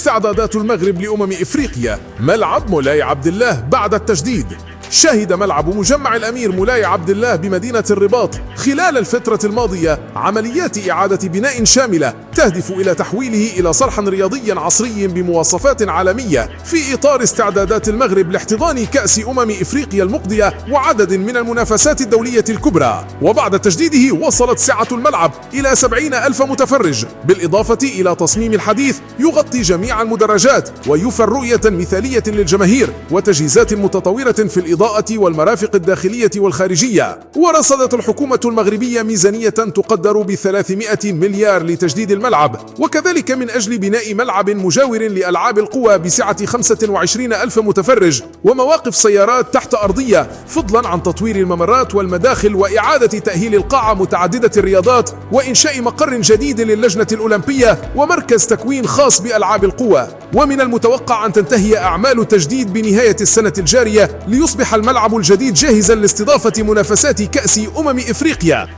استعدادات المغرب لأمم إفريقيا. ملعب مولاي عبد الله بعد التجديد. شهد ملعب مجمع الأمير مولاي عبد الله بمدينة الرباط خلال الفترة الماضية عمليات إعادة بناء شاملة تهدف إلى تحويله إلى صرح رياضي عصري بمواصفات عالمية في إطار استعدادات المغرب لاحتضان كأس إفريقيا المقبلة وعدد من المنافسات الدولية الكبرى. وبعد تجديده وصلت سعة الملعب إلى 70,000 متفرج، بالإضافة إلى تصميم الحديث يغطي جميع المدرجات ويوفر رؤية مثالية للجماهير وتجهيزات متطورة في الإضاءة والمرافق الداخلية والخارجية. ورصدت الحكومة المغربية ميزانية تقدر ب300 مليار لتجديد الملعب، وكذلك من أجل بناء ملعب مجاور لألعاب القوى بسعة 25,000 متفرج ومواقف سيارات تحت أرضية، فضلا عن تطوير الممرات والمداخل وإعادة تأهيل القاعة متعددة الرياضات وإنشاء مقر جديد للجنة الأولمبية ومركز تكوين خاص بألعاب القوى. ومن المتوقع أن تنتهي أعمال التجديد بنهاية السنة الجارية ليصبح الملعب الجديد جاهزا لاستضافة منافسات كأس إفريقيا.